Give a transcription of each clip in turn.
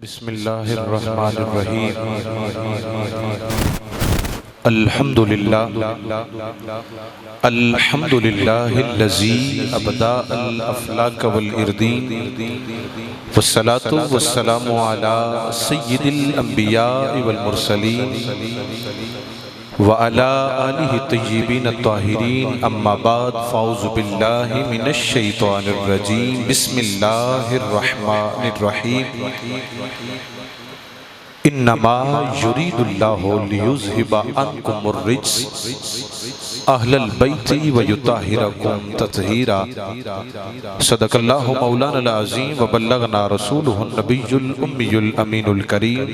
बिस्मिल्लाहिर्रहमानिर्रहीम। अल्हम्दुलिल्लाह अल्हम्दुलिल्लाहिल्लज़ी अबदा अल अफ़लाक वल इर्दीन वस्सलातु वस्सलामु अला सय्यिदिल अंबिया वल मुरसलीन व अला आलिहि तय्यिबीन अत्ताहिरीन। अम्मा बाद फ़ाऊज़ु बिल्लाहि मिनश शैतानिर रजीम। बिस्मिल्लाहिर्रहमानिर्रहीम। इन्नमा युरीदुल्लाहु लियुज़हिबा अन्कुमुर रिज्स अहलल बैति व युताहिरकुम तत्हीरा। सदक़ल्लाहु मौलाना अज़ीम व बल्लगना रसूलुहुन नबियुल उम्मियुल अमीनुल करीम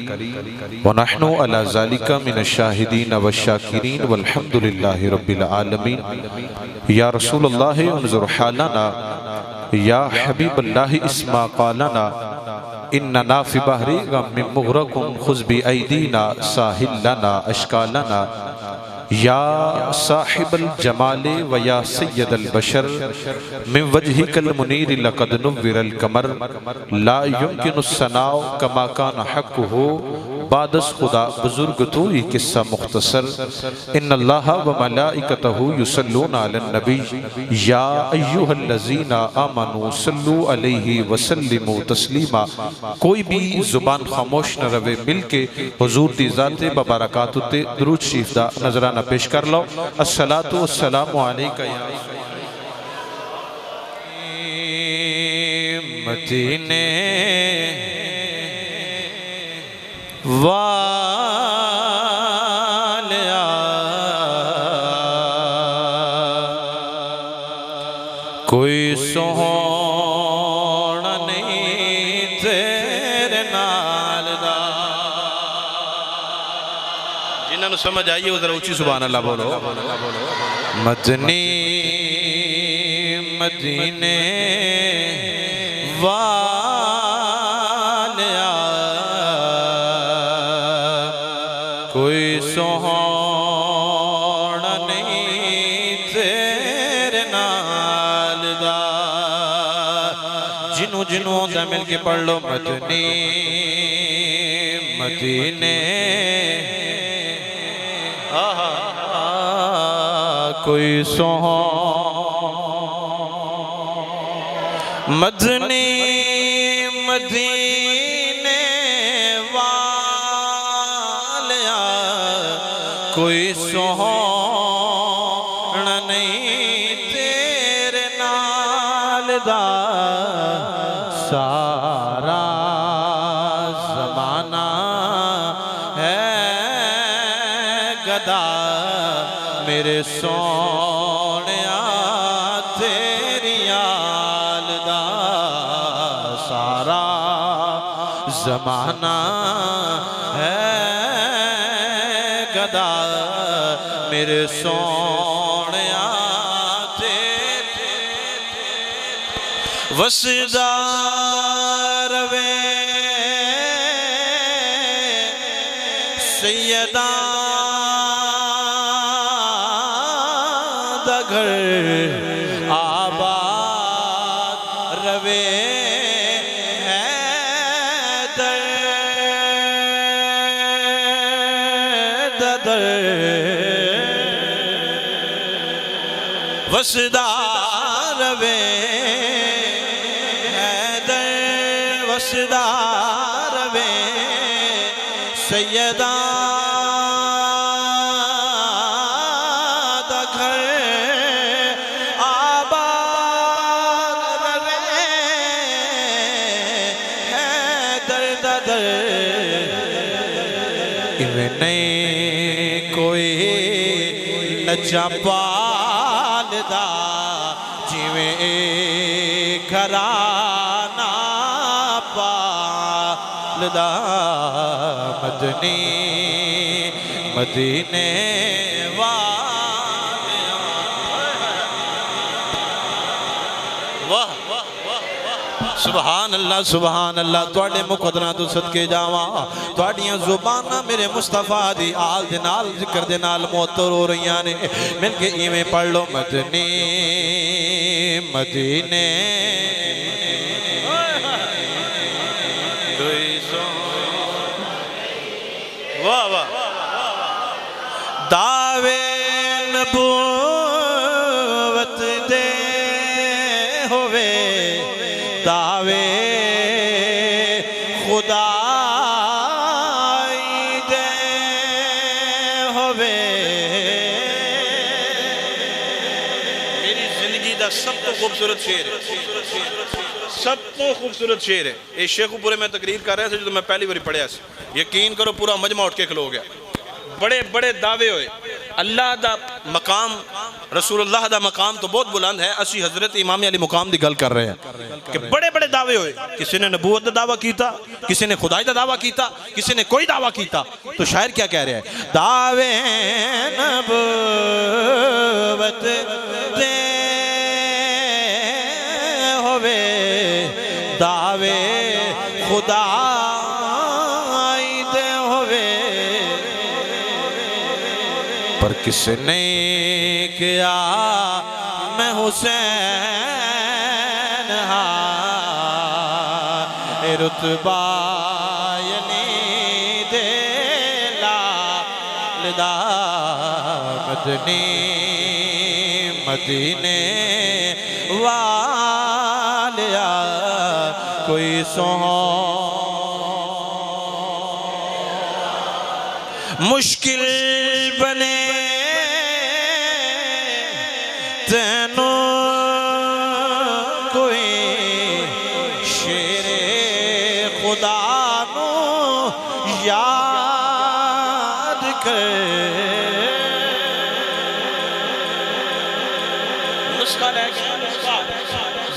व नहनु अला ज़ालिका मिनश शाहिदीन व शाकिरीन वल्हम्दुलिल्लाहि रब्बिल आलमीन। या रसूलल्लाह उन्ज़ुर हालना या हबीबल्लाह इस्मा क़ालना इन्नना फ़ी बहरी गम्मिन मुग़रक़ुन ख़ुज़ बिअयदीना साहिल लना अश्कालना। या साहिबल जमाले व या सय्यदल बशर मिन वजहिकल मुनीर लक़द नुव्विरल कमर ला युमकिनुस सनाउ कमा कान हक़्क़ुहु बादस खुदा। बुजुर्ग तो ही किस्सा मुख्तसर। इन्नल्लाह व मलाइकतहु युसल्लूना अलन नबी या अय्युहल्लज़ीना आमनू सल्लू अलैहि व सल्लिमू तस्लीमा। कोई भी जुबान खामोश न रवे, मिल के हुजूर दी ज़ाते बबरकातु ते दुरूद शरीफ दा नजराना पेश कर लो। अस्सलातु वस्सलामु अलैका या मदीने वालिया कोई सोहना नहीं तेरे नाल दा। जिन्होंने समझ आई है जरा ऊंची सुभान अल्लाह बोलो। मदनी मदीने वालिया कोई सोहना नहीं तेरे नाल दा। जिनू जिनू आंदा मिल के पढ़ लो। मदनी मदीने कोई मदनी मदीने वालिया कोई सोहना नहीं तेरे नाल दा। सारा ज़माना है गदा मेरे सोनिया तेरी याल दा। सारा ज़माना है गदा मेरे सोनिया तेरे वसदा रवे सैयदा घर आबाद रवे है दर दर वसदा रवे है दर वसदा रवे सैयदा नहीं कोई नचा पालदा जिवें घराना पालदा। मदनी मदीने वाह वाह सुभान अल्लाह सुभान अल्लाह। तुहाडे मुकदरां तो सदके जावां, तुहाडियां ज़ुबानां मेरे मुस्तफा दी आल दे नाल जिक्र दे नाल मुअत्तर हो रहीआं ने। मिल के इवें पढ़ लो। मदनी मदीने कोई सो वाह वाह। दावे नबूवत दे होवे दावे खुदाई दे होवे। मेरी जिंदगी का सब तो खूबसूरत शेर है, सब तो खूबसूरत शेर है। ये शेखुपुरे में तकरीर कर रहे थे जो मैं पहली बार पढ़िया, यकीन करो पूरा मजमा उठ के खलो गया। बड़े बड़े दावे होए। अल्लाह दा मकाम, रसूलुल्लाह दा मकाम तो बहुत बुलंद है। असी हजरत इमाम अली मुकाम की गल कर रहे हैं कि बड़े बड़े दावे होए। किसी ने नबूवत का दावा किया, किसी ने खुदाई का दावा किया, किसी ने कोई दावा किया। तो शायर क्या कह रहे हैं? दावे नबूवत दे होवे दावे खुदा दे होवे। पर किसने किया मैं हुसैन हाँ रुतबा यनी दे लालदा मदनी मदीने वालिया कोई सोहो मुश्किल बने तेनू कोई शेरे खुदा नू याद कर। नुस्खा लेके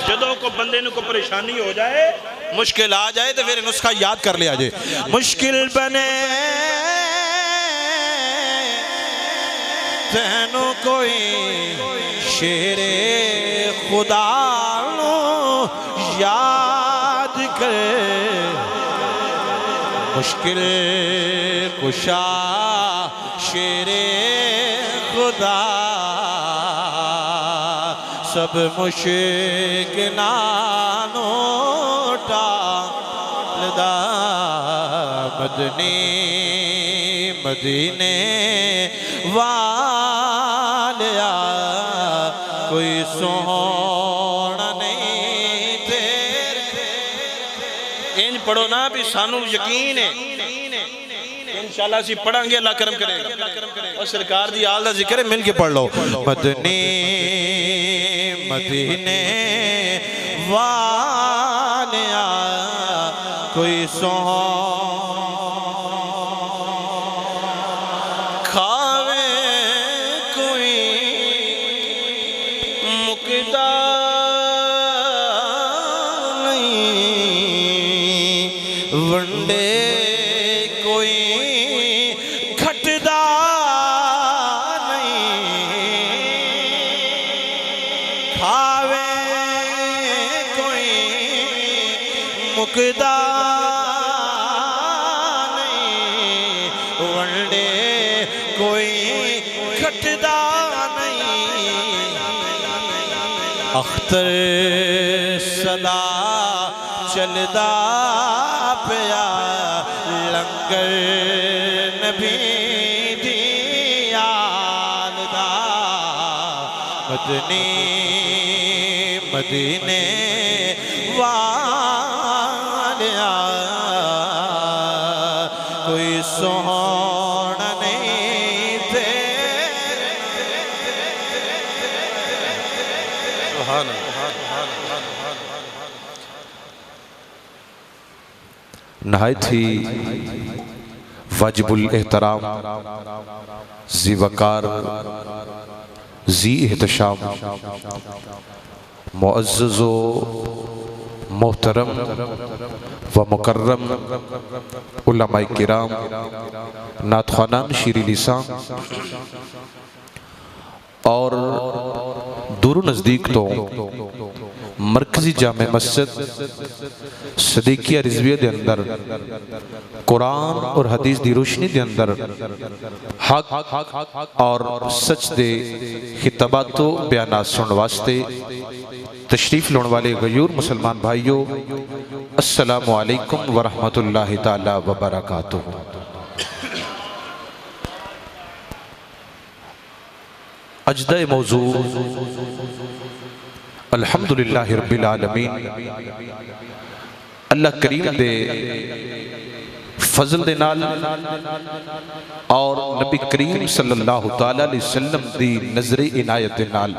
जदों को बंदे को परेशानी हो जाए, मुश्किल आ जाए तो फिर नुस्खा याद कर लिया जाए। मुश्किल बने तेनू कोई शेरे खुदा नू याद कर। मुश्किल कुशा शेरे खुदा सब मुश्किलां टालदा मदनी मदीने वालिया कोई सोहना नहीं तेरे। इंज पढ़ो ना भी सानू यकीन है इंशाअल्लाह असी पढ़ांगे, अल्लाह करम करेगा। और सरकार दी आल दा जिक्र है, मिल के पढ़ लो। मदनी मदीने वालिया कोई सोह खावे कोई मुकदा नहीं वंडे कोई घटदा खावे कोई मुकदा नहीं वंडे कोई घटदा नहीं। अख्तर सदा चलदा पिया लंगर नबी दी याद दा मदनी मदीने वालिया कोई सोहना नहीं तेरे। नहायत ही वाजिबुल एहतराम ज़ी वकार ज़ी एहतशाम मुअज़्ज़ज़ो मोहतरम व मुकर्रम उलमाए किराम नातख़वानान शीरी लिसान और दूर नज़दीक तो मरकजी जामे मस्जिद सदीकिया रिजविया के अंदर कुरान और हदीस की रोशनी के अंदर हक और सच दे खिताबातो बयानात सुनने वास्ते तशरीफ लाने वाले गयूर मुसलमान भाइयों, अस्सलामु अलैकुम व रहमतुल्लाहि ताला व बरकातुहू। अजदा मौजू अल्हम्दुलिल्लाहि रब्बिल आलमीन। अल्लाह करीम दे फजल दे नाल और नबी करीम सल्लल्लाहु तआला अलैहि वसल्लम दी नजरे इनायत दे नाल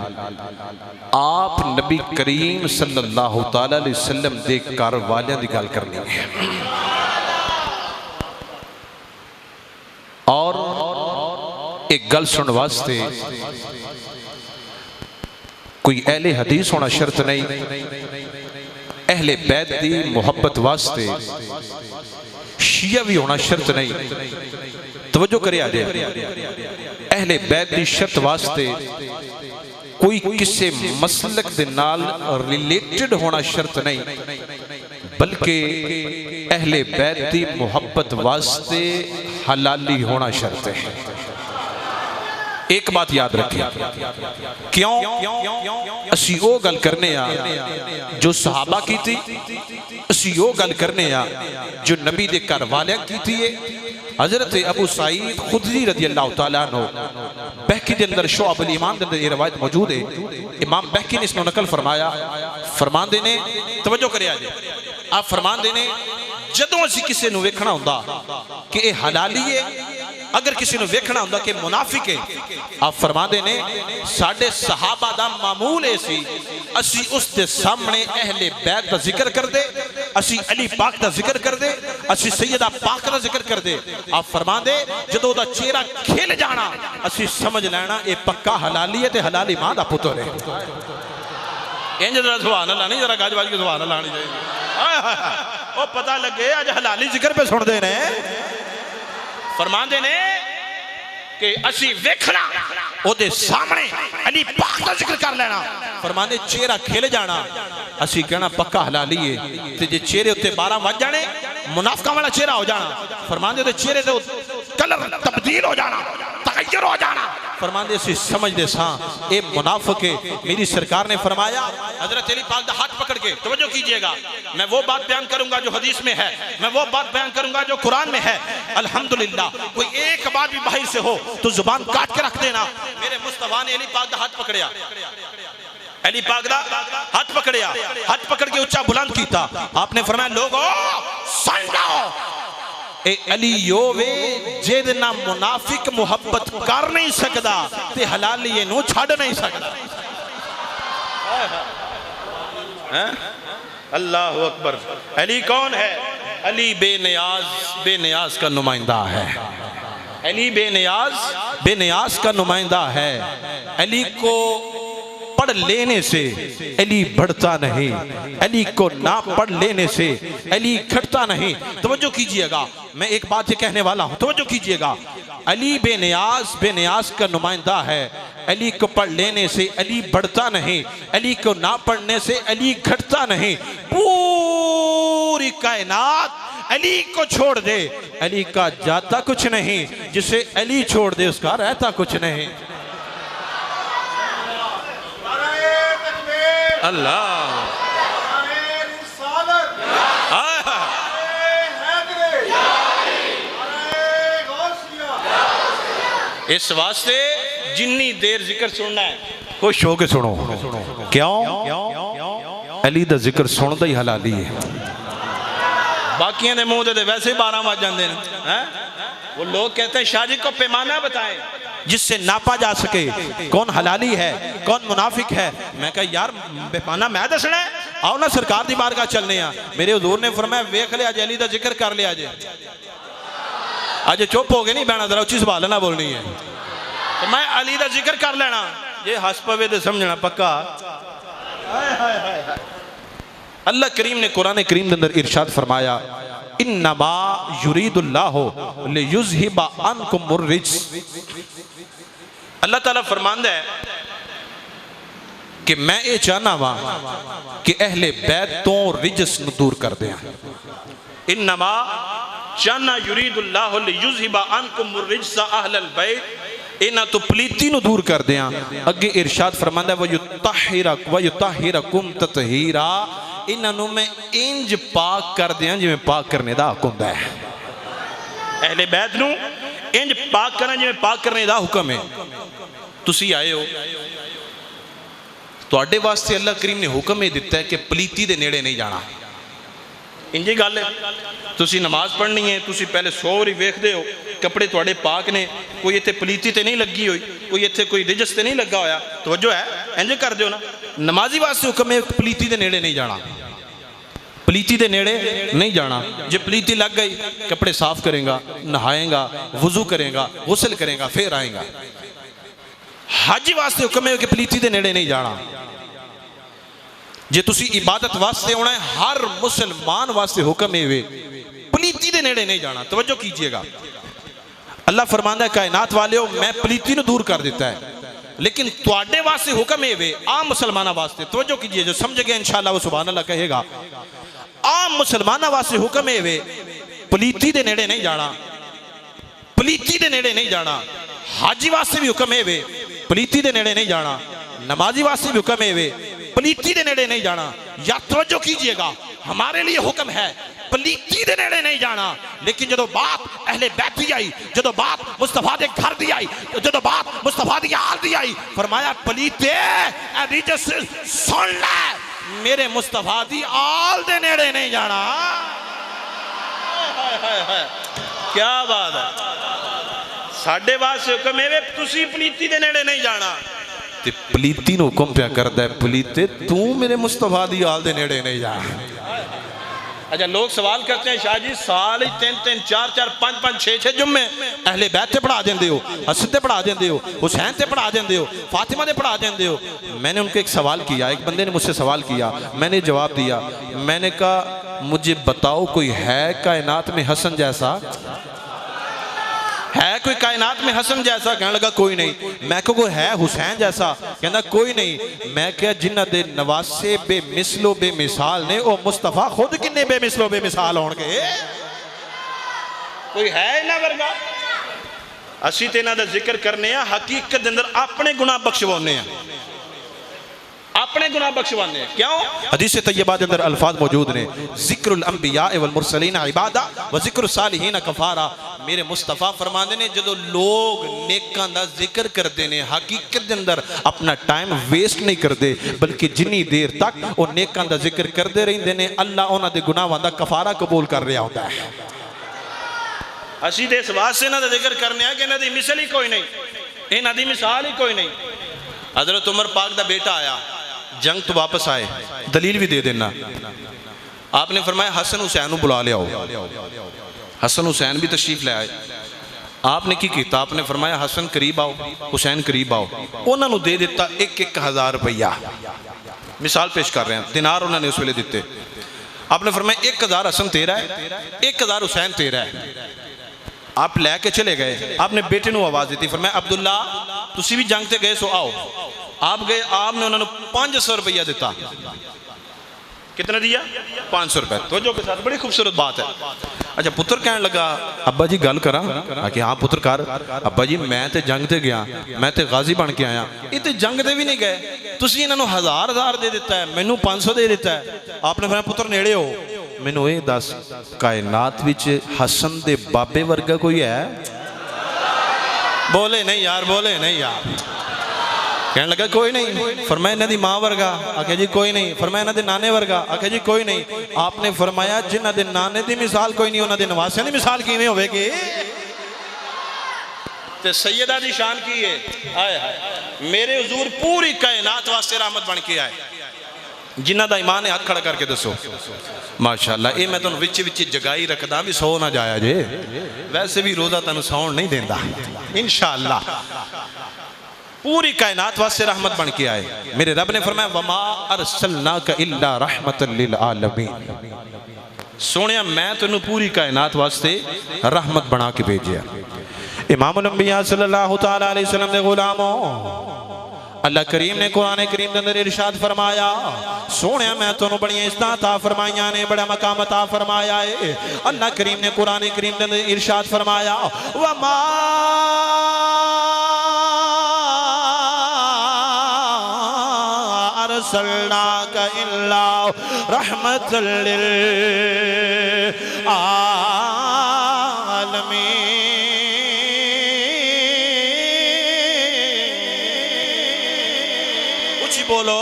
आप नबी करीम सल्लल्लाहु तआला अलैहि वसल्लम दे घर वालियां दी गल करनी है। और एक गल सुन वास्ते कोई अहले हदीस होना शर्त नहीं, अहले बैत दी मोहब्बत वास्ते शिया भी होना शर्त नहीं। तवज्जो करे आ जाए, अहले बैत दी शर्त वास्ते कोई किसी मसलक दे नाल रिलेटेड होना शर्त नहीं, बल्कि अहले बैत दी मोहब्बत वास्ते हलाली होना शर्त है। एक बात याद रखें, क्यों असी वो गल करने जो सहाबा की थी, असी वो गल करने जो नबी दे घर वाले की थी। हजरत अबू सईद खुदरी रज़ी अल्लाह तआला अन्हु बहकी के अंदर शुअब अल ईमान के अंदर ये रवायत मौजूद है। इमाम बहकी ने इसमें नकल फरमाया, फरमांदे ने, तवज्जो करे आज, आप फरमांदे ने जदों असी किसी नूं वेखना हुंदा कि ये हलाली है, अगर किसी ने वेखना होंदा कि मुनाफिक है, आप फरमाते ने साडे सहाबा दा मामूल ऐसी असी उसके सामने अहले बैत का जिक्र कर दे, असी अली पाक का जिक्र कर दे, असी सैयदा पाक का जिक्र कर दे। आप फरमाते जदों दा चेहरा खिल जाना असी समझ लेना ये पक्का हलाली है ते हलाली मां दा पुत्र है। इंज जरा सुभान अल्लाह नहीं, जरा गज बाज के सुभान अल्लाह आनी चाहिए। ओ पता लगे आज हलाली जिक्र पे सुनते ने। फरमाते ने कि असी वेखना ओदे सामने अली पाक का जिक्र कर लेना, फरमाते चेहरा खिल जाना असी कहना पक्का हलाली है। ते जे चेहरे उत्ते 12 वज जाने मुनाफिका वाला चेहरा हो जाना, फरमाते ओदे चेहरे ते कलर तब्दील हो जाना, तगय्युर हो जाना, फरमाते असी समझदे सां ए मुनाफिक है। मेरी सरकार ने फरमाया हजरत अली पाक दा हाथ पकड़ के, तवज्जो कीजिएगा, मैं वो बात बयान करूंगा जो हदीस में है, मैं वो बात बयान करूंगा जो कुरान में है। अल्हम्दुलिल्लाह कोई एक बात भी बाहर से हो तो जुबान काट के रख देना। मेरे मुस्तफा ने अली पाक दा हाथ पकड़िया, अली पाक दा हाथ पकड़िया, हाथ पकड़ के ऊंचा बुलंद कीता। आपने फरमाया लोगो सुन लो, ए अली यो वे जेद ना मुनाफिक मोहब्बत कर नहीं सकदा ते हलाली नू छड़ नहीं सकदा। अल्लाह अकबर। अली कौन है? अली बेनियाज का नुमाइंदा है। अली बेनियाज का नुमाइंदा है। अली को पढ़ लेने से अली बढ़ता नहीं, अली को ना पढ़ लेने से अली घटता नहीं। तवज्जो कीजिएगा, मैं एक बात ये कहने वाला हूं, तवज्जो कीजिएगा। अली बेनियाज का नुमाइंदा है। अली को पढ़ लेने से अली बढ़ता नहीं, अली को ना पढ़ने से अली घटता नहीं। पूरी कायनात अली को छोड़ दे, अली का जाता कुछ नहीं, जिसे अली छोड़ दे उसका रहता कुछ नहीं। अल्लाह इस वास्ते जिन्नी देर जिक्र सुनना है खुश हो के सुनो। क्यों? अली दा जिक्र सुनदा ही हलाली है। बाकियों के मुंह दे वैसे ही 12 बज जाते हैं। वो लोग कहते हैं शाह जी को पैमाना बताएं जिससे नापा जा सके कौन हलाली है कौन मुनाफिक है। मैं कहा यार पैमाना मैं दसना है, आओ ना सरकार दी बारगाह चलने आ। मेरे हुजूर ने फरमाया वेख लिया जे अली दा जिक्र कर लिया जे, अज चुप हो गए नहीं बहना, जरा उच्ची सवाल ना बोलनी है। तो मैं अली दा जिक्र कर लेना, जे हस पवे तो समझना पक्का। अल्लाह करीम ने कुरान करीम के अंदर इरशाद फरमाया इन्नमा युरीदुल्लाहु लियुज़हिबा अन्कुमुर रिज्स। अल्लाह ताला फरमांदा है कि मैं ये चाहना वा कि अहले बैत तो रिजस नूं दूर कर दें। इन्नमा चाहना युरीदुल्लाहु लियुज़हिबा अन्कुमुर रिज्स अहलल बैत, इन्हां तो पलीती नूं दूर कर दें। अगे इरशाद फरमांदा व युताहिरकुम ततहीरा, इन्हों मैं इंज पाक कर दिया जिवें पाक करने का हुक्म है। अहले बैत नूं इंज पाक करना जिवें पाक करने का हुक्म है। तुसी आए हो, तुहाडे वास्ते अल्लाह करीम ने हुक्म ये दिता है कि पलीती दे नेड़े नहीं जाना। इंजी गल है, तुसी नमाज पढ़नी है, तुसी पहले 100 वारी वेखदे हो कपड़े तुहाडे पाक ने, कोई इत्थे पलीती ते नहीं लगी हुई, कोई इत्थे कोई रिजस ते नहीं लगा होया, तवज्जो है, इंज कर दियो ना। नमाजी वास्ते हुक्म है पलीती दे नेड़े नहीं जाना, पलीती दे नेड़े नहीं जाना। जे पलीती लग गई, कपड़े साफ करेगा, नहाएगा, वजू करेगा, गुस्ल करेगा, फिर आएगा। हाजी वास्ते हुक्म है कि पलीती दे नेड़े नहीं जाना। जे तुसी इबादत वास्ते होना है, हर मुसलमान वास्ते हुक्म है पलीती दे नेड़े नहीं जाना। तवज्जो कीजिएगा, अल्लाह फरमांदा है कायनात वाले हो, मैं पलीती नूं दूर कर दिता है, लेकिन तुहाडे वास्ते हुक्म है आम मुसलमाना वास्ते। तवज्जो कीजिए, जो समझ गया इंशाअल्लाह वो सुभान अल्लाह कहेगा। आम मुसलमाना वास्ते हुक्म है पलीती दे नेड़े नहीं जाना, पलीती दे नेड़े नहीं जाना। हाजी वास्ते भी हुक्म है पलीती दे नेड़े नहीं जाना, नमाजी वास्ते भी हुक्म है पलीती दे नेड़े नहीं जाना। या तवज्जो कीजिएगा, हमारे लिए हुक्म है पलीती दे नेड़े नहीं जाना, लेकिन जो बात अहले बैत दी आई, जो बात मुस्तफा दे घर दी आई, जो बात मुस्तफा दी आल दी आई, फरमाया पलीते रिजस सुन ले, मेरे मुस्तफा दी आल दे नेड़े नहीं जाना। क्या बात है, साडे वास्ते हुक्म है तुसी पलीती दे नेड़े नहीं जाना, ते पलीती नूं हुक्म पिया करदा है पलीते तू मेरे मुस्तफा दी आल दे नेड़े नहीं जा। अच्छा, लोग सवाल करते हैं शाह जी साल 3-3 4-4 5-5 6-6 जुम्मे अहले बैत पढ़ा देंदे हो, हसन ते पढ़ा देंदे हो, हुसैन ते पढ़ा देंदे हो, फातिमा ते पढ़ा देंदे हो। मैंने उनको एक सवाल किया, एक बंदे ने मुझसे सवाल किया, मैंने जवाब दिया, मैंने कहा मुझे बताओ कोई है कायनात में हसन जैसा, है कोई कायनात में हसन जैसा? कहने लगा कोई नहीं। मैं को कोई है हुसैन जैसा? कहना कोई नहीं। मैं क्या जिन्हां दे नवासे बेमिसलो बेमिसाल ने, ओ मुस्तफा खुद किन्ने बेमिसलो बेमिसाल होणगे, कोई है इन्हां वर्गा? असीं ते इन्हां दा जिक्र करने आ, हकीकत दे अंदर अपने गुनाह बख्शवाने आ, अपने गुनाह बख्शवाने। क्यों? हदीस तैयबा के अंदर अल्फाज मौजूद ने, जिक्रुल अंबिया वल मुरसलीन इबादा व जिक्र सालिहीन कफारा। मेरे मुस्तफा फरमाते ने जो लोग नेकां दा जिक्र करते हैं, हकीकत के अंदर अपना टाइम वेस्ट नहीं करते, बल्कि जिन्नी देर तक वो नेकां दा जिक्र करते रहते हैं, अल्लाह उन्हां दे गुनाहां दा कफारा कबूल कर रहा होता है। असीं ते इस वास्ते इन्हां दा जिक्र करने आ कि इन्हां दी मिसाल ही कोई नहीं, इन्हां दी मिसाल ही कोई नहीं। हजरत उमर पाक दा बेटा आया, जंग तो वापस आए, दलील भी दे देना, आपने फरमाया हसन हुसैन को बुला लियाओ। हसन हुसैन भी तशरीफ ले आए। आपने की किया? आपने फरमाया हसन करीब आओ, हुसैन करीब आओ। उन्होंने दे दिता 1-1000 रुपया, मिसाल पेश कर रहे हैं, दिनार उन्होंने उस वेले दिते। आपने फरमाया 1000 हसन तेरा है, 1000 हुसैन तेरा है। आप लैके चले गए। आपने बेटे को आवाज़ दी, फरमाया अब्दुल्ला तुसी भी जंग ते गए सो आओ। आप गए, आपने उन्होंने 500 रुपया दिता। कितना दिया? 500 रुपये। तो जो के साथ बड़ी खूबसूरत बात है। अच्छा, पुत्र कहने लगा अब्बा जी गल करा कि हाँ पुत्र कर। अब्बा जी मैं तो जंग ते गया, मैं तो गाजी बन के आया, ये तो जंग ते भी नहीं गए, तुसी इन्होंने 1000 दे दिता है, मैनू 500 दे दिता है। आपने कहा पुत्र नेड़े हो, मैनू ये दस कायनात विच हसन दे बाबे वर्गा कोई है? बोले नहीं यार, बोले नहीं यार। कहने लगा कोई नहीं। फरमाया इन्हां दी मां वर्गा? आखे जी कोई नहीं। फरमाया इन्हां दे नाने वर्गा? आखे जी कोई नहीं। आपने फरमाया जिन्हां दे नाने दी मिसाल कोई नहीं, उन्हां दे नवासियां दी मिसाल किवें होवेगी? ते सैयदा दी शान की है? आए हाय, मेरे हुजूर पूरी कायनात वास्ते रहमत बन के आए। जिन्हां दा ईमान है हाथ खड़ा करके दसो माशाअल्लाह। ये मैं तुहानूं विच विच जगाई रखदा भी सौ ना जाया जे, वैसे भी रोज़ा तुहानूं सौण नहीं देंदा इंशाअल्लाह। पूरी कायनात वास्ते रहमत बन के आए। मेरे रब ने फरमाया वमा अरसलनाका इल्ला रहमतल लिल आलमीन। सोनिया मैं तेनू पूरी कायनात वास्ते रहमत बना के भेजिया। इमामुल अंबिया सल्लल्लाहु तआला अलैहि वसल्लम दे गुलामों, अल्लाह करीम ने कुरान करीम के अंदर इरशाद फरमाया, सोनिया मैं तेनू बड़ियां इज्जतां अता फरमाइयां ने, बड़ा मकाम अता फरमाया है। अल्लाह करीम ने कुरान करीम के अंदर इरशाद फरमाया वमा अरसलनाका इल्ला रहमतल लिल आलमीन। उची बोलो।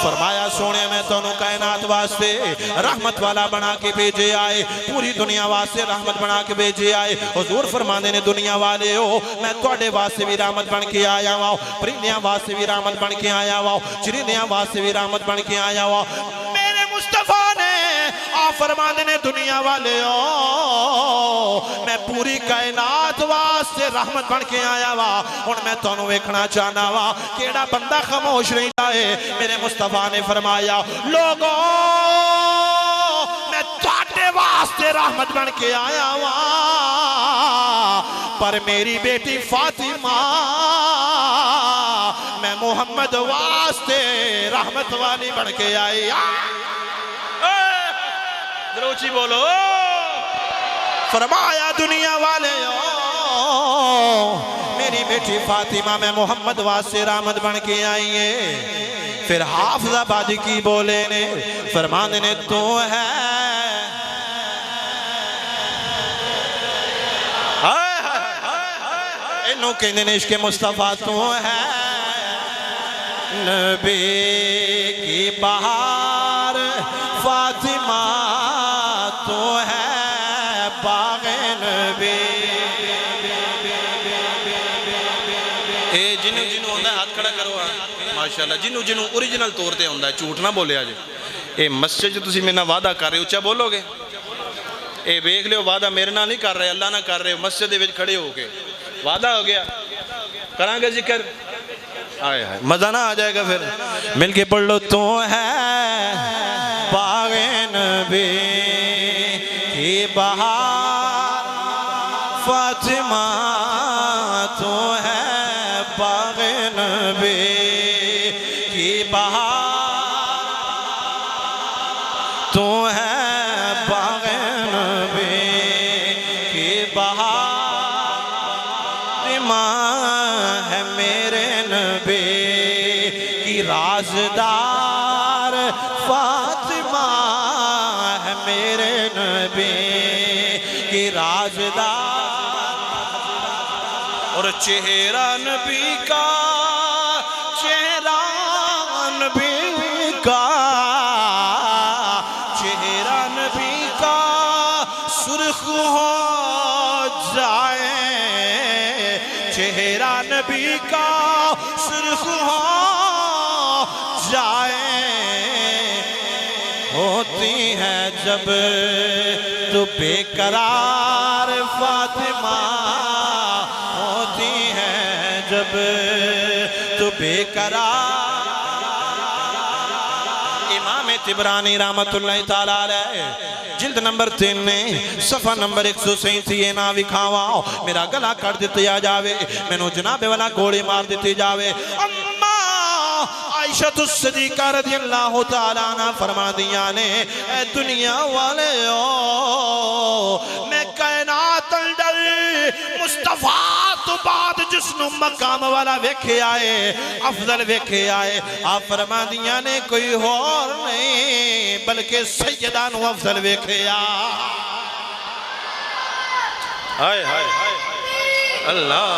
फरमाया सोने मैं तोनू कायनात वास्ते रहमत वाला बना के भेजे आए, पूरी दुनिया वास्ते रहमत बना के भेजे आए। हुजूर फरमाते ने दुनिया वाले हो मैं तुहाडे वास्ते भी रहमत बन के आया वा, परिंदियां वास्ते भी रहमत बन के आया वा, चिरिंदियां वास्ते भी रहमत बन के आया वा। मेरे मुस्तफा ने आ फरमाते ने दुनिया वाले हो मैं पूरी कायनात वास्ते रहमत बन के आया वा। हुण मैं तुहानू वेखना चाहना वा केड़ा बंदा खामोश रहिंदा है। मेरे मुस्तफा ने फरमाया लोगों मैं तुहाडे वास्ते रहमत बन के आया वा, पर मेरी बेटी फातिमा मैं मोहम्मद वास्ते रहमत वाली बन के आई। ऊंची बोलो। फरमाया दुनिया वाले मेरी बेटी फातिमा मैं मोहम्मद वास्ते रहमत बन के आई है। फिर हाफिजाबादी की बोले ने फरमाने ने तू है इन्हों कहने ने इश्क़ मुस्तफा तू है नबी की बहार, फातिमा तो है बाग़े नबी। जिन्हों जिन्हों आंदा हाथ खड़ा करो माशाअल्लाह, जिन्हों जिन्हों ओरिजिनल तौर पर आंदा झूठ ना बोले अज। ये मस्जिद तुसी मेरे नाल वादा कर रहे हो, उच्चा बोलोगे। ये वेख लियो वादा मेरे नाल नहीं कर रहे, अल्लाह ना कर रहे हो। मस्जिद दे विच खड़े होके वादा हो गया, करांगे जिक्र, आए हाय मजा ना आ जाएगा। फिर मिलके पढ़ लो तू है बाग़े नबी की बहार, फातिमा तो है बाग़े नबी की बहार, तो है बाग़े नबी की बहार, फातिमा है मेरे नबी की राज़दार, फातिमा है मेरे नबी की राज़दार। और चेहरा नबी का, चेहरा नबी का, चेहरा नबी का सुर्ख हो जाए, चेहरा नबी का सुर्ख हो जाए, होती है जब तो बेकरार, फातिमा होती है जब तो बेकरार। इमाम तिबरानी रहमतुल्लाह ताला अलैह जिल्द नंबर 3 ने सफ़ा नंबर 137 ना विखावा मेरा गला कट दिया जावे, मैनू जनाबे वाला गोली मार दी जावे। अम्मा आयशा सिद्दीक़ा रज़ियल्लाहु ताला अन्हा फरमा दिया ने ए दुनिया वाले मैं कायनात अंदर मुस्तफा तो बाद जिसनु मकाम वाला वेखे आए, अफजल वेखे आए, आप फरमा दिया ने कोई और नहीं बल्कि सैयदा नु अफजल वेखे आ। हाय हाय अल्लाह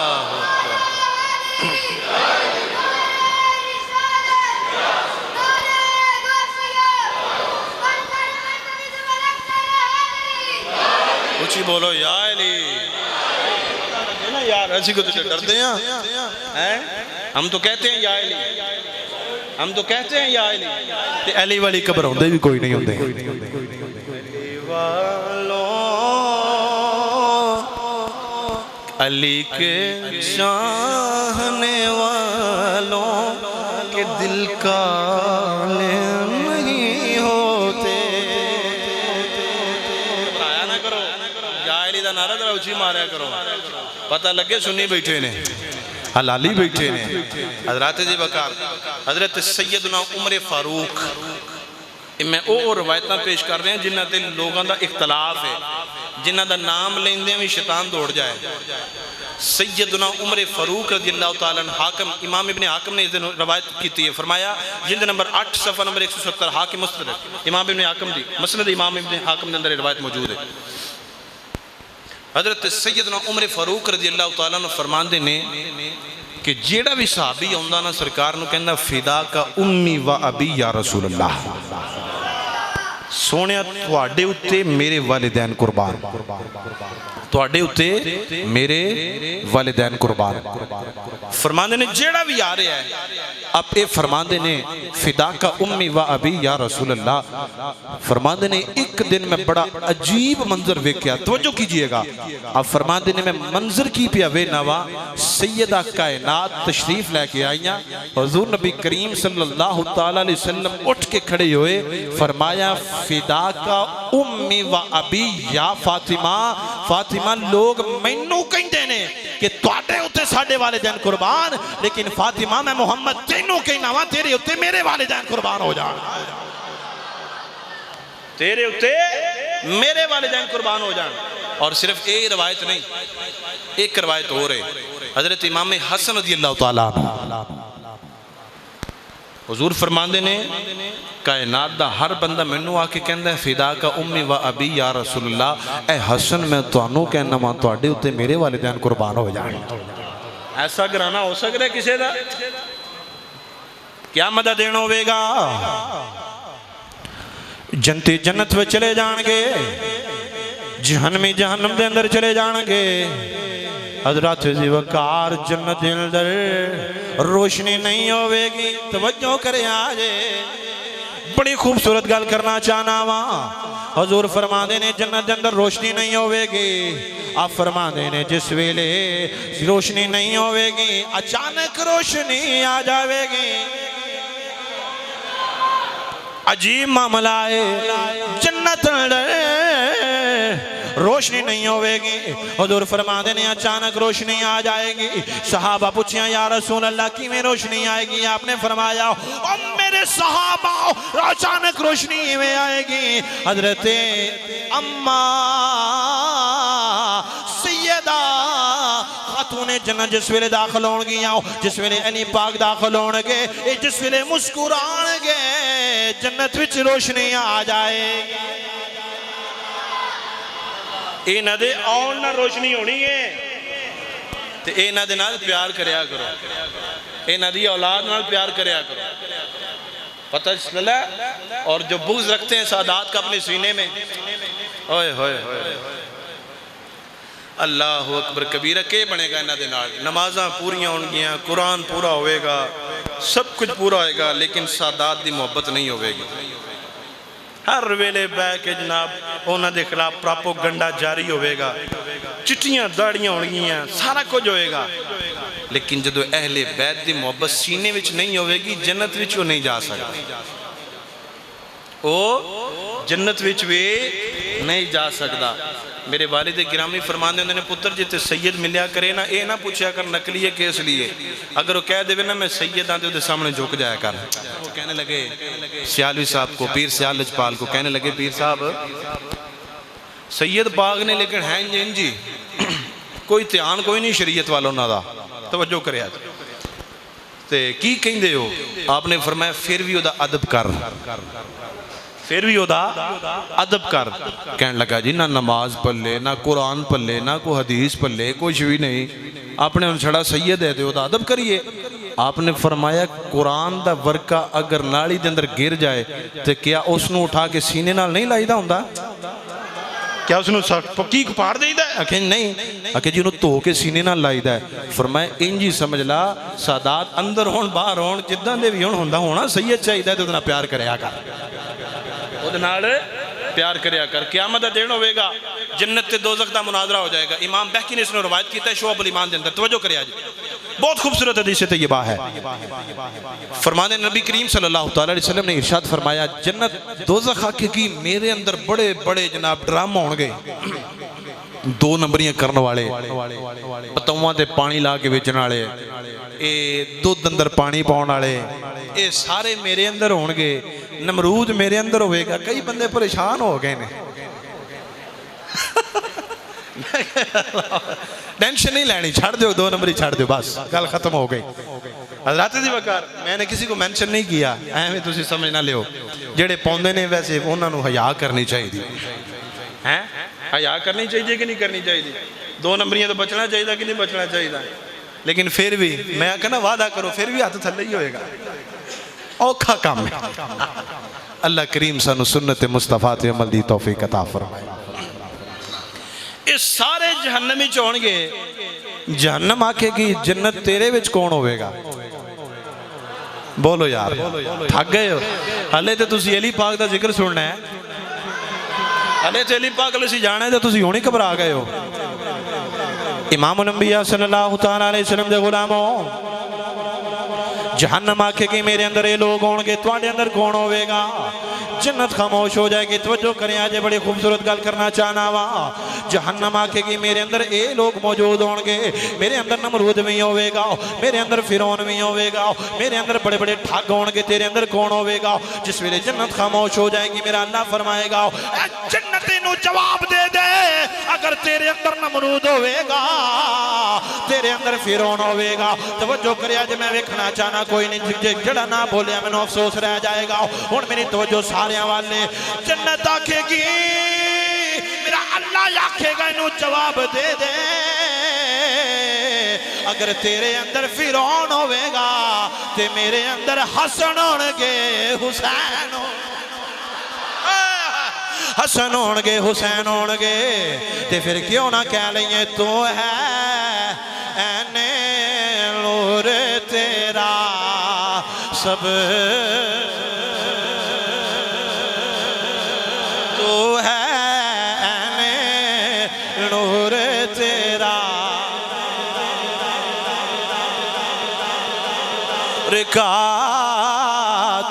ऊंची बोलो या अली। ना यार ऐसी को तो डरते हैं, हम तो कहते हैं या अली, हम तो कहते हैं या अली, ते अली वाली कब्र होंदे भी कोई नहीं होंदे। अली के चाहने वालों के दिल काले नहीं होते। ना करो या अली दा नारा जरा ऊंची मारा करो, पता लगे सुन्नी बैठे ने हलाली बैठे ने। हजरत जी वकार हजरत सैयदना उमर फारूक मैं वो रवायत पेश कर रहे हैं जिन्हों के लोगों का इख्तलाफ है, जिन्हों का नाम लेंदे भी शैतान दौड़ जाए। सैयदना उमर फारूक रज़ियल्लाहु ताला अन्हु हाकिम इमाम इब्ने हाकिम ने इस दिन रवायत की है, फरमाया जिल्द नंबर 8 सफ़ा नंबर 170 हाकिम मुस्तदरक इमाम इब्ने हाकिम दी मसनद इमाम इब्ने हाकिम के अंदर रवायत मौजूद है। हजरत सैयदना उमर फारूक रज़ियल्लाहु ताला अन्हु फरमाते ने कि जेड़ा भी सहाबी आउंदा ना सरकार नूं कहंदा फिदा का उम्मी व अबी या रसूल अल्लाह, सोने तुहाडे उत्ते मेरे वालिदैन कुर्बान, तुहाडे उत्ते मेरे वालिदैन कुर्बान। फरमांदे ने जेड़ा भी आ रहा है अब ये फरमांदे ने फिदा का उम्मी व अबी या रसूल अल्लाह, फरमांदे ने एक दिन मैं बड़ा अजीब मंजर वेख्या, तवज्जो कीजिएगा। अब फरमांदे ने मैं मंजर की पिया वे नवा, सैयदा कायनात तशरीफ लेके आईया, हुजूर नबी करीम सल्लल्लाहु तआला अलैहि वसल्लम उठ के खड़े हुए, फरमाया फिदा का उम्मी व अबी या फातिमा, फातिमा लोग मैनू कहंदे ने कि तुहाडे उत्ते साडे वालिदैन कुर्बान, लेकिन फातिमा मैं मुहम्मद तैनू कहना वा तेरे उत्ते मेरे वालिदैन कुर्बान हो जान, तेरे उत्ते मेरे वालिदैन कुर्बान हो जान। और सिर्फ ये रवायत नहीं, एक रवायत और है, हजरत इमाम हसन रज़ियल्लाहु तआला हुजूर फरमांदे ने कायनात दा हर बंदा मैनू आके कहंदा है फिदा का उम्मी व अबी या रसूलुल्लाह, ए हसन मैं तुहानू कहना वा तुहाडे उत्ते मेरे वालिदैन कुर्बान हो जान। ऐसा घराना हो सकता है किसी का? क्या मदद देना होगा? जनती जन्नत में चले जाएंगे, जहन्नमी जहन्नम के अंदर चले जाएंगे। हजरत जी वकार जन्नत के अंदर रोशनी नहीं होगी। तवज्जो करे आज बड़ी खूबसूरत गल करना चाहना वा। हजूर फरमाते ने जन्नत के अंदर रोशनी नहीं होगी। आप फरमाते ने जिस वेले रोशनी नहीं होगी अचानक रोशनी आ जाएगी। अजीब मामला है, जन्नत रोशनी नहीं होगी। हुजूर फरमाते ने अचानक रोशनी आ जाएगी। सहाबा पूछिया या रसूल अल्लाह किवें रोशनी आएगी? आपने फरमाया ओ मेरे सहाबा अचानक रोशनी में आएगी। हजरते अम्मा सैयदा खातूने जन्नत जिस वेले दाखिल होणगियां, जिस वेले अली पाक दाखिल होणगे, जिस वेले मुस्कुराणगे जन्नत विच रोशनी आ जाएगी। इन्हां दे आउण नाल रोशनी होनी है ते इन्हां दे नाल प्यार करया करो, इन्हां दी औलाद नाल प्यार करया करो। पता चला? और जो बुग़्ज़ रखते हैं सादात का अपने सीने में, ओए होए अल्लाह अकबर कबीरा के बनेगा इन्हां दे नाल। नमाज़ां पूरियां होणगियां, कुरान पूरा होएगा, सब कुछ पूरा होएगा, लेकिन सादात दी मोहब्बत नहीं होगी। हर वेले बह के जनाब उन्होंने के खिलाफ प्रोपेगेंडा जारी होगा, चिट्टियां दाड़ियां होणगियां, सारा कुछ होएगा, लेकिन जो अहले बैत की मोहब्बत सीने में नहीं होगी जन्नत विच नहीं जा सकता। वो जन्नत विच भी नहीं जा सकता। मेरे वालिद गिरामी फरमाते होंगे ने पुत्र जिते सैयद मिलया करे ना, ये ना पूछा कर नकली है किस लिए। अगर वो कह दे ना मैं सैयद हाँ तो सामने झुक जाया कर। वो कहने लगे सियालवी साहब को, पीर सियाल लजपाल को, कहने लगे पीर साहब सैयद बाग ने लेकिन है इंज जी कोई ध्यान कोई नहीं शरीयत वाला उन्होंने, तवज्जो करे ते की कहंदे हो? आपने फरमाया फिर भी उहदा अदब कर, फिर भी उहदा अदब कर। कहने लगा जी ना नमाज पढ़े, ना कुरान पढ़े, ना कोई हदीस पढ़े, कुछ भी नहीं, आपने उन छड़ा सैयद है तो उहदा अदब करिए। आपने फरमाया कुरान दा वर्का अगर नाली दे अंदर गिर जाए तो क्या उसनू उठा के सीने नाल नहीं लाईदा हुंदा? क्या उसनू पक्की पाड़ देईदा? आखे नहीं, आखे जी उन्होंने धो के सीने नाल लाईदा है। फरमाया इंज ही समझ ला सादात अंदर होण बाहर होण जिद्दां दे भी होण होना सैयद चाहिदा ते उहदे नाल प्यार करया कर, उहदे नाल प्यार करया कर। क़यामत दा दिन होवेगा, जन्नत ते दोज़ख दा मुनाज़रा हो जाएगा। इमाम बहकी ने इसने रवायत किया है शुअबुल ईमान दे अंदर, तवज्जो करिए आज बहुत खूबसूरत हदीस तैयबा है। फरमाने नबी करीम सल्लल्लाहु अलैहि वसल्लम ने इरशाद फरमाया जन्नत दोज़ख की मेरे अंदर बड़े बड़े जनाब ड्राम होंगे, दो नंबरियां करने वाले, पतौवां ते पानी ला के बेचने वाले, ये दुध अंदर पानी पाने वाले, ये सारे मेरे अंदर होंगे। नमरूद मेरे अंदर होएगा। कई बंदे परेशान हो गए ने टेंशन नहीं लेनी, छड़ दो, दो नंबर ही छड़ दो, बस गल खत्म हो गई। हज़रत जी वकार मैंने किसी को मेंशन नहीं किया, एवं तुम समझ ना लियो। जेड़े पाउंदे ने वैसे उन्होंने हया करनी चाहिए है, हया करनी चाहिए कि नहीं करनी चाहिए? दो नंबरियां तो बचना चाहिए कि नहीं बचना चाहिए? लेकिन फिर भी मैं कहना वादा करो फिर भी हाथ थले ही होएगा, औखा काम है। अल्लाह करीम सानू सुन्नत मुस्तफा ते अमल दी तौफीक अता फरमाए। ये सारे जहन्नमी च होणगे। जहन्नम आखेगी जन्नत तेरे विच कौन होवेगा? बोलो यार, थक गए हो? हले तो तुसी अली पाक दा जिक्र सुनना है, हले तो अली पाक अल जाना है तो तुसी हुण ही घबरा गए हो। इमामुल अंबिया सल्लल्लाहु तआला अलैहि वसल्लम दे गुलामों, जहन्नम आखेगी मेरे अंदर ये लोग होंगे, तुम्हारे अंदर कौन होवेगा? जन्नत खामोश हो जाएगी। तवज्जो करें, आज बड़ी खूबसूरत गल करना चाहना वा। जहन्नम आखेगी मेरे अंदर ये लोग मौजूद होंगे, मेरे अंदर नमरूद भी होवेगा, मेरे अंदर फिरौन भी होवेगा, मेरे अंदर बड़े बड़े ठग होंगे, तेरे अंदर कौन होवेगा? जिस वेले जन्नत खामोश हो जाएगी मेरा अल्लाह फरमाएगा जन्नत नू जवाब दे दे, अगर तेरे अंदर नमरूद होवेगा, तेरे अंदर फिरौन होवेगा। तवज्जो करे, आज मैं वेखना चाहना कोई नहीं, जड़ा ना बोलिया मैनू अफसोस रह जाएगा। हुण मेरी तवज्जो सारे वाले। जन्नत आखेगी मेरा अल्लाह आखेगा इनू जवाब दे दे, अगर तेरे अंदर फिरौन होवेगा ते मेरे अंदर हसन होणगे, हुसैन हसन होणगे, हुसैन होणगे। ते फिर क्यों ना कह लईए तू है ऐने नूर तेरा सब, तू है ऐने नूर तेरा रिका,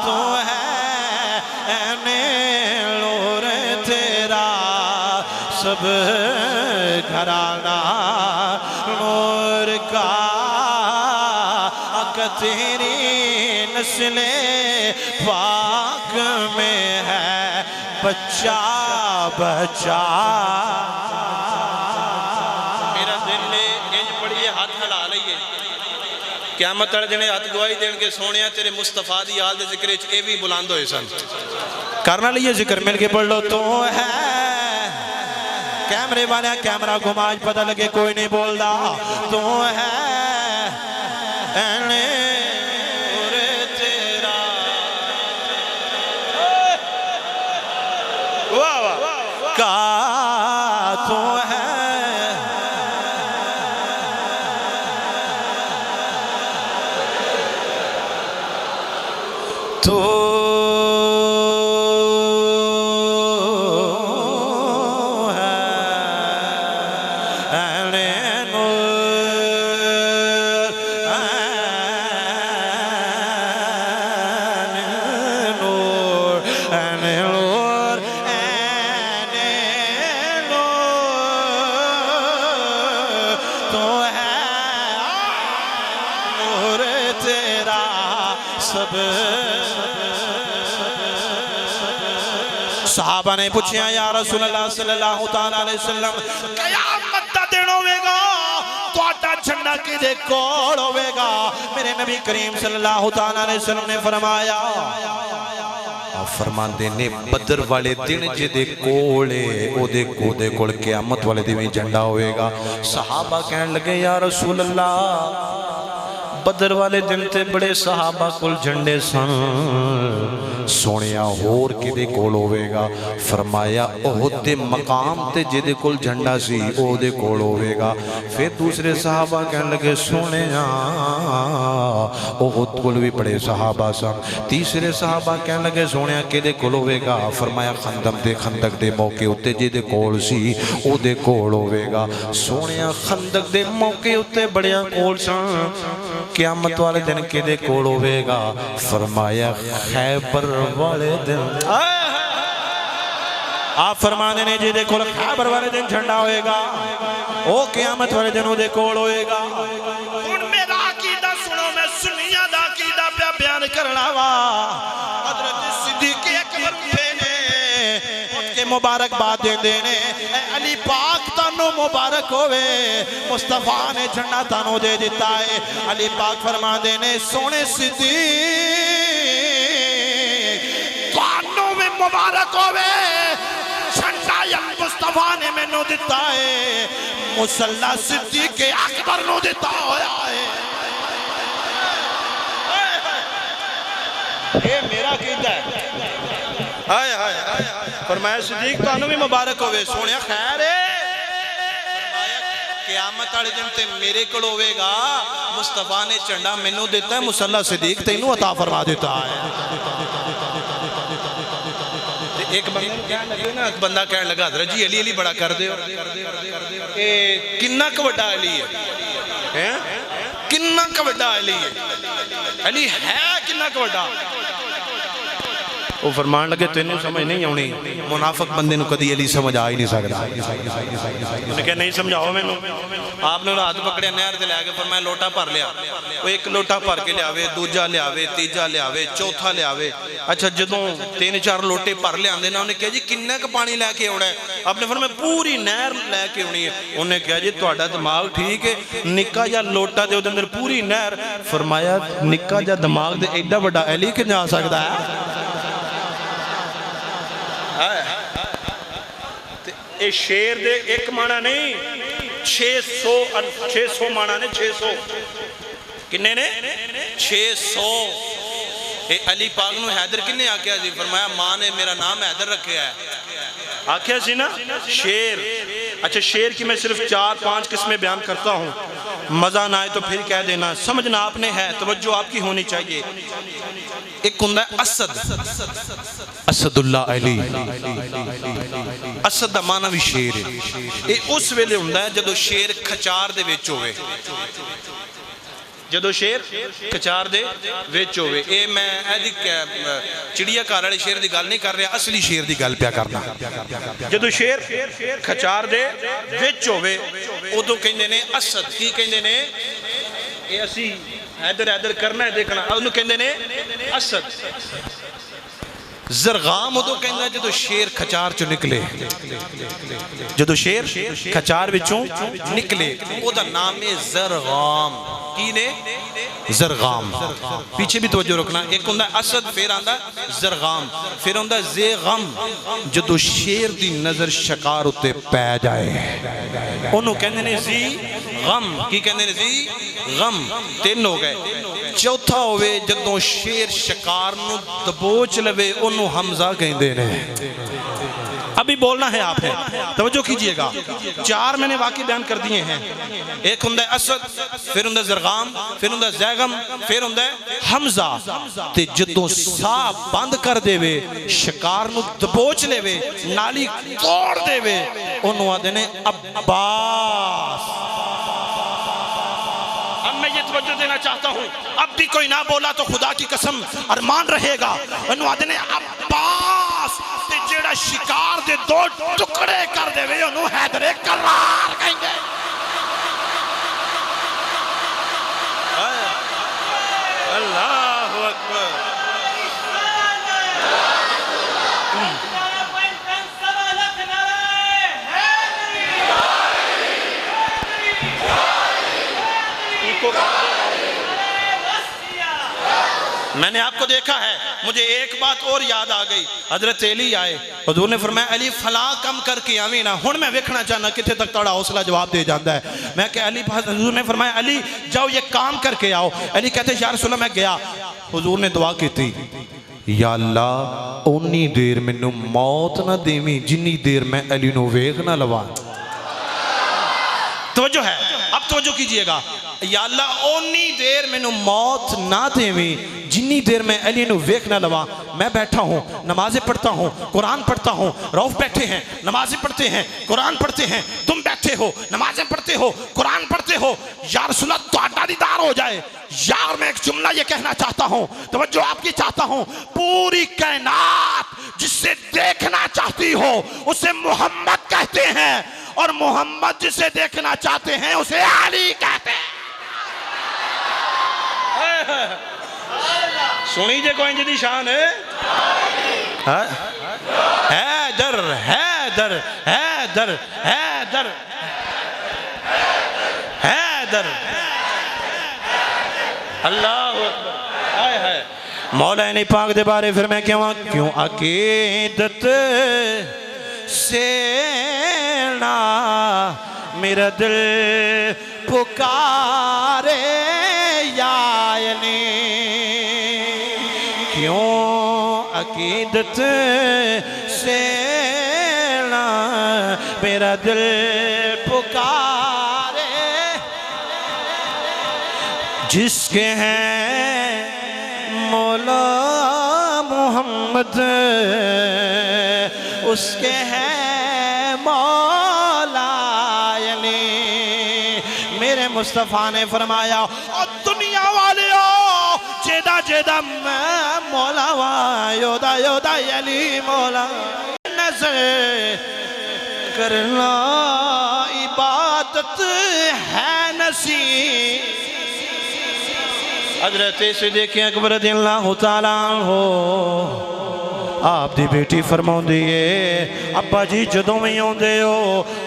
तू है ऐने नूर तेरा सब घराना नूर का, तेरी नस्ले पाक में है बच्चा बच्चा। मेरा दिल ने इंज पड़िए हाथ हिला लईए, क़यामत वाले दिन हाथ गवाही देंगे सोने तेरे मुस्तफा दी आल दे जिक्र च भी बुलंद होए सन। करना लिए जिक्र मिल के पढ़ लो। तो है कैमरे वाले कैमरा घुमा, पता लगे कोई नहीं बोलता। तो है ऐने नूर तेरा, वाह वाह का तू है, तू सहाबा ने पूछा या रसूल अल्लाह सल्लल्लाहु तआला अलैहि वसल्लम, क़यामत दा दिन होवेगा, तुहाडा झंडा किदे कोल होवेगा? मेरे नबी करीम सल्लल्लाहु तआला अलैहि वसल्लम ने फरमाया, फरमाते ने बदर वाले दिन जिदे कोले ओदे कोल क़यामत वाले दिन झंडा होवेगा। सहाबा कहन लगे या रसूल अल्लाह, बदर वाले दिन ते बड़े सहाबा कोल झंडे सन, सोनिया होर किदे कोल होवेगा? फरमाया ओहद दे मकाम ते जिदे कोल झंडा सी ओदे कोल होवेगा। फिर दूसरे सहाबा कहन लगे सोनिया ओहद कोल भी बड़े सहाबा सन। तीसरे सहाबा कहन लगे सोनिया किदे कोल होवेगा? फरमाया खंदक दे मौके उत्ते जिदे कोल सी ओदे कोल होवेगा। सोनिया खंदक दे मौके उत्ते बड़ियां कोल सन, क़यामत वाले दिन किदे कोल होवेगा? फरमाया खैबर वाले दिन। आप फरमाने ने जिदे कोल खैबर वाले दिन झंडा होएगा ओ क़यामत वाले दिन ओदे कोल होएगा। हुण मेरा अकीदा सुनो, मैं सुन्नियां दा अकीदा पे बयान करना वा। हज़रत सिद्दीक़ अकबर उठे ने, उठ के मुबारकबाद देंदे ने, अली पाक तानू मुबारक होवे, मुस्तफा ने झंडा तानू दे दिता है। अली पाक फरमांदे ने सोने सिद्दीक़ तानू में मुबारक होवे, झंडा या मुस्तफा ने मैनू दिता है। मुसल्ला सिद्दीक अकबर नूं दिता होया है। ये मेरा कीता है। हाय हाय हाय फरमाया सिद्दीक तुहानू भी मुबारक होवे सोनिया खैर है। क़यामत वाले दिन ते मेरे कोल होवेगा मुस्तफा ने झंडा मैनू दिता है मुसल्ला सिद्दीक तैनू अता फरमा दिता है। एक बंदा कहने लगा हज़रत जी अली अली बड़ा कर दे किन्ना क वड्डा अली है किन्ना क वड्डा अली है अली है किन्ना क वड्डा। वो फरमान लगे तेनू समझ नहीं आनी मुनाफिक बंदे नू कदी अली समझ आ ही नहीं सकता। उन्हें कहा नहीं समझाओ मैनू। आपने हाथ पकड़े नहर से लैके फरमाया लोटा भर लिया। वो एक लोटा भर के लियावे दूजा लियावे तीजा लियावे चौथा लियावे। अच्छा जदों 3-4 लोटे भर लिया ना उन्हें कहा जी किन्ना क पानी लैके आना है। आपने फरमाया पूरी नहर लैके आनी है। उन्हें कहा जी तुहाडा दिमाग ठीक है निक्का जा लोटा दे अंदर पूरी नहर। फरमाया निक्का जा दिमाग दे एडा वड्डा अली किवें आ सकदा है। ये शेर दे एक माना नहीं 600 माना ने 600 किन्ने ने 600। ये अली पाक नूं हैदर किन्ने आख्या सी। फरमाया मां ने मेरा नाम हैदर रखा है आख्या सी ना शेर। अच्छा शेर की मैं सिर्फ 4-5 किस्में बयान करता हूँ मजा ना आए तो फिर कह देना समझना आपने है तवज्जो आपकी होनी चाहिए। एक हुंदा असद असदुल्ला अली असद दा माना भी शेर है। ये उस वेले हुंदा है जदों शेर खचार दे विच होवे जदों शेर खचार दे विच होवे। ये मैं चिड़िया घर वाले शेर की गल नहीं कर रहा असली शेर की गल पिया करना। जदों शेर खचार दे विच होवे उदों कहंदे ने असद की कहंदे ने ये असी हैदर हैदर करना है देखना उन्होंने कहंदे ने असद। जरगाम उदों कहंदा जदों शेर खचार चों निकले जदों शेर खचार विचों निकले ओदा नाम है जरगाम। की ने जरगाम। पीछे भी तवज्जो रखना एक हुंदा असद फिर आंदा जरगाम फिर आंदा ज़ेगम। जदों शेर दी नजर शिकार उत्ते पै जाए ओनू कहंदे ने जी गम। की कहंदे ने जी गम। 3 हो गए। चौथा होवे जदों शेर शिकार नू दबोच लवे ओनू हमजा कहंदे ने। अभी बोलना है आपने तवज्जो कीजिएगा। 4 मैंने वाक़े बयान कर दिए हैं। एक हुंदा असद फिर हुंदा जरगाम फिर हुंदा ज़ैगम फिर हुंदा हमजा। ते जदों साह बंद कर देवे शिकार नू दबोच लेवे नाली तोड़ देवे ओनू आंदे ने अब्बास। अब मैं ये तवज्जो देना चाहता हूँ अब भी कोई ना बोला तो खुदा की कसम अरमान रहेगा। ओनू आंदे ने अब्बास। ते जेड़ा शिकार दे 2 टुकड़े कर देवे ओनू हैदर करार कहेंगे। अल्लाहु अकबर। मैंने आपको देखा है मुझे एक बात और याद आ गई। हजरत अली आए हुजूर ने फरमाया अली फला कम करके आवी ना हुण मैं वेखना चाहना किथे तक ताड़ा हौसला जवाब दे जाता है। मैं कहा अली हुजूर ने फरमाया अली जाओ ये काम करके आओ। अली कहते या रसूल अल्लाह मैं गया। हुजूर ने दुआ की थी या अल्लाह उन्नी देर मैनू मौत ना देवी जिन्नी देर मैं अली नू वेख ना लवा। तवज्जो है अब तवज्जो कीजिएगा। या अल्लाह ओनी देर मैनू मौत ना देवी जिन्नी देर मैं अली नू वेख ना लवा। मैं बैठा हूँ नमाजें पढ़ता हूँ कुरान पढ़ता हूँ रऊफ बैठे हैं नमाजें पढ़ते हैं कुरान पढ़ते हैं तुम बैठे हो नमाजें पढ़ते हो कुरान पढ़ते हो। या रसूल अल्लाह तुहाडा दीदार हो जाए। यार मैं एक जुमला ये कहना चाहता हूँ तवज्जो आपकी चाहता हूँ पूरी कायनात जिसे देखना चाहती हो उसे मोहम्मद कहते हैं और मोहम्मद जिसे देखना चाहते हैं उसे अली कहते हैं। सुनी जे कोई जिदी शान है हैदर हैदर हैदर हैदर हैदर अल्लाह हाय हाय। मौला ने पाक दे बारे फिर मैं क्यों अकीदत से ना मेरा दिल पुकारे या अली, क्यों अकीदत से ना मेरा दिल पुकारे, जिसके हैं मौला मोहम्मद उसके हैं मौला अली। मेरे मुस्तफ़ा ने फरमाया और दुनिया वाले जेदा जेदा मैं मौला वा योदा योदा अली मौला। नजर करना इबादत है नसीब। हजरत सिद्दीक़ अकबर रज़ियल्लाहु ताला हो आप दी बेटी फरमाउंदी है अब्बा जी जदों भी आउंदे हो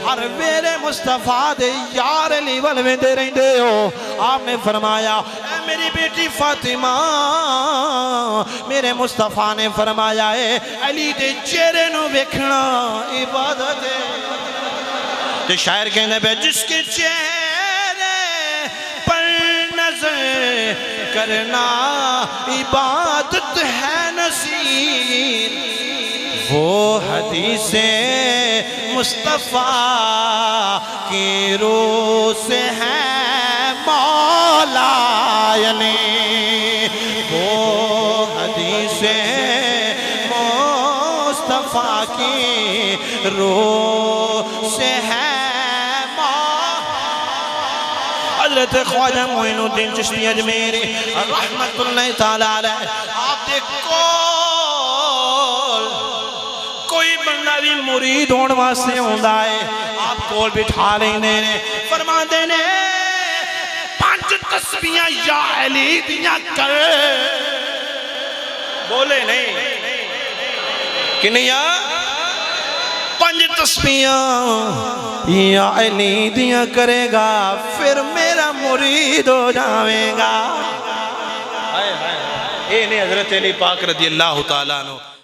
हर वेले मुस्तफा दे यार अली वल वेंदे रहिंदे हो। आपने फरमाया ऐ मेरी बेटी फातिमा, मेरे मुस्तफा ने फरमाया है अली दे चेहरे नु वेखना इबादत है। ते शायर कहंदे पे जिसके चेहरे पर नजर करना इबादत है नसीब, वो हदीसे मुस्तफ़ा की रूह से है मौला अली। वो हदीसे मुस्तफ़ा की रूह से है हज़रत ख्वाजा मोइनुद्दीन चिश्ती अजमेरी रहमतुल्लाह ताला अलैह। आप देखो कोई बंदा भी मुरीद होने वास्ते आंदा है आप कोल बिठा लेंदे ने फरमांदे ने 5 तस्बीहां या अली दियां कर, बोले नहीं किनिया 5 तस्बीहां या अली दियां करेगा फिर मेरा मुरीद हो जाएगा। हाय हाय, ये ने हजरत अली पाक रज़ियल्लाहु ताला अन्हु।